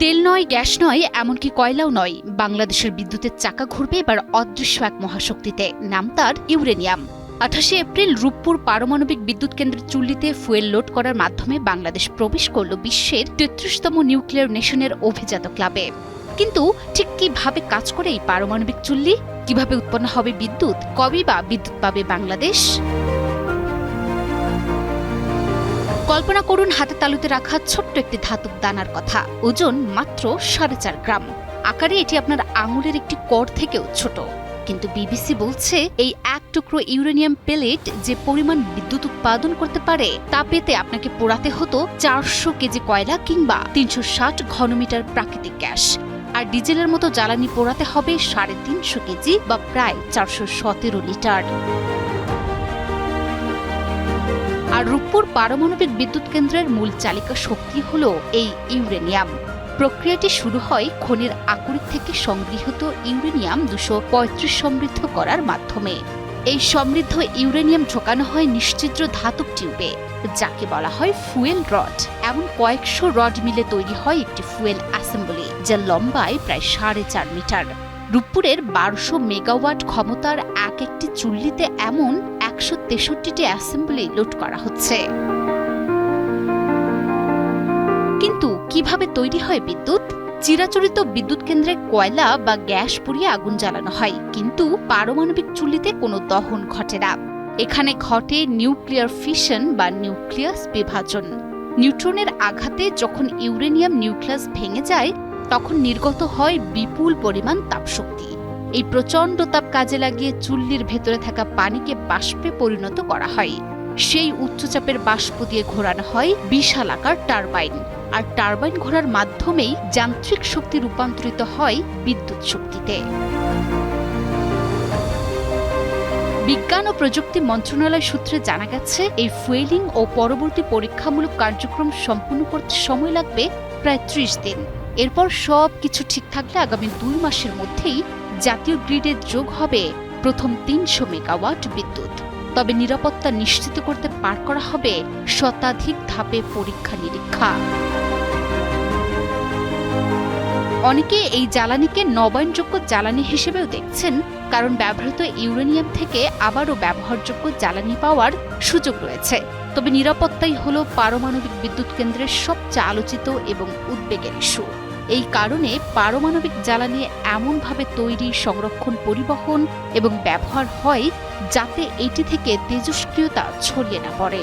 তেল নয়, গ্যাস নয়, এমনকি কয়লাও নয়, বাংলাদেশের বিদ্যুতের চাকা ঘুরবে এবার অদৃশ্য এক মহাশক্তিতে। নাম তার ইউরেনিয়াম। 28 এপ্রিল রূপপুর পারমাণবিক বিদ্যুৎ কেন্দ্রের চুল্লিতে ফুয়েল লোড করার মাধ্যমে বাংলাদেশ প্রবেশ করল বিশ্বের 33তম নিউক্লিয়ার নেশনের অভিজাত ক্লাবে। কিন্তু ঠিক কিভাবে কাজ করে এই পারমাণবিক চুল্লি? কিভাবে উৎপন্ন হবে বিদ্যুৎ? কবে বা বিদ্যুৎ পাবে বাংলাদেশ? কল্পনা করুন হাতে তালুতে রাখা ছোট্ট একটি ধাতব দানার কথা। ওজন মাত্র 4.5 গ্রাম। আকারে এটি আপনার আঙুলের একটি কর থেকেও ছোট। কিন্তু বিবিসি বলছে এই এক টুকরো ইউরেনিয়াম পেলেট যে পরিমাণ বিদ্যুৎ উৎপাদন করতে পারে তা পেতে আপনাকে পোড়াতে হতো 400 কেজি কয়লা কিংবা 360 ঘনমিটার প্রাকৃতিক গ্যাস। আর ডিজেলের মতো জ্বালানি পোড়াতে হবে 350 কেজি বা প্রায় 417 লিটার। আর রূপপুর পারমাণবিক বিদ্যুৎ কেন্দ্রের মূল চালিকা শক্তি হল এই ইউরেনিয়াম। প্রক্রিয়াটি শুরু হয় খনির আকরিক থেকে সংগৃহীত ইউরেনিয়াম 235 সমৃদ্ধ করার মাধ্যমে। এই সমৃদ্ধ ইউরেনিয়াম ঢোকানো হয় নিশ্চিদ্র ধাতব টিউবে, যাকে বলা হয় ফুয়েল রড। এমন কয়েকশো রড মিলে তৈরি হয় একটি ফুয়েল অ্যাসেম্বলি, যা লম্বায় প্রায় 4.5 মিটার। রূপপুরের 1200 মেগাওয়াট ক্ষমতার একটি চুল্লিতে এমন 163টি অ্যাসেম্বলি লোড করা হচ্ছে। কিন্তু কিভাবে তৈরি হয় বিদ্যুৎ? চিরাচরিত বিদ্যুৎ কেন্দ্রে কয়লা বা গ্যাস পুড়িয়ে আগুন জ্বালানো হয়, কিন্তু পারমাণবিক চুল্লিতে কোনো দহন ঘটে না। এখানে ঘটে নিউক্লিয়ার ফিশন বা নিউক্লিয়াস বিভাজন। নিউট্রনের আঘাতে যখন ইউরেনিয়াম নিউক্লিয়াস ভেঙে যায়, তখন নির্গত হয় বিপুল পরিমাণ তাপশক্তি। এই প্রচণ্ড তাপ কাজে লাগিয়ে চুল্লির ভেতরে থাকা পানিকে বাষ্পে পরিণত করা হয়। সেই উচ্চচাপের বাষ্প দিয়ে ঘোরানো হয় বিশাল আকার টারবাইন। আর টারবাইন ঘোরার মাধ্যমেই যান্ত্রিক শক্তি রূপান্তরিত হয় বিদ্যুৎ শক্তিতে। বিজ্ঞান ও প্রযুক্তি মন্ত্রণালয় সূত্রে জানা গেছে, এই ফুয়েলিং ও পরবর্তী পরীক্ষামূলক কার্যক্রম সম্পূর্ণ করতে সময় লাগবে প্রায় 30 দিন। এরপর সবকিছু ঠিক থাকলে আগামী 2 মাসের মধ্যেই জাতীয় গ্রিডে যোগ হবে প্রথম 300 মেগাওয়াট বিদ্যুৎ। তবে নিরাপত্তা নিশ্চিত করতে পার করা হবে শতাধিক ধাপে পরীক্ষা নিরীক্ষা। অনেকে এই জ্বালানিকে নবায়নযোগ্য জ্বালানি হিসেবেও দেখছেন, কারণ ব্যবহৃত ইউরেনিয়াম থেকে আবারও ব্যবহারযোগ্য জ্বালানি পাওয়ার সুযোগ রয়েছে। তবে নিরাপত্তাই হল পারমাণবিক বিদ্যুৎ কেন্দ্রের সবচেয়ে আলোচিত এবং উদ্বেগের ইস্যু। এই কারণে পারমাণবিক জ্বালানি এমনভাবে তৈরি, সংরক্ষণ, পরিবহন এবং ব্যবহার হয় যাতে এটি থেকে তেজস্ক্রিয়তা ছড়িয়ে না পড়ে।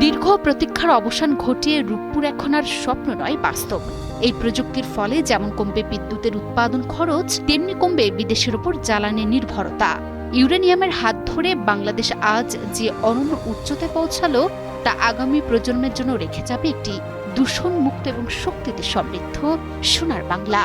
দীর্ঘ প্রতীক্ষার অবসান ঘটিয়ে রূপপুর এখন আর স্বপ্ন নয়, বাস্তব। এই প্রযুক্তির ফলে যেমন কমবে বিদ্যুতের উৎপাদন খরচ, তেমনি কমবে বিদেশের উপর জ্বালানি নির্ভরতা। ইউরেনিয়ামের হাত ধরে বাংলাদেশ আজ যে অনন্য উচ্চতায় পৌঁছালো, তা আগামী প্রজন্মের জন্য রেখে যাবে একটি দূষণমুক্ত এবং শক্তিতে সমৃদ্ধ সোনার বাংলা।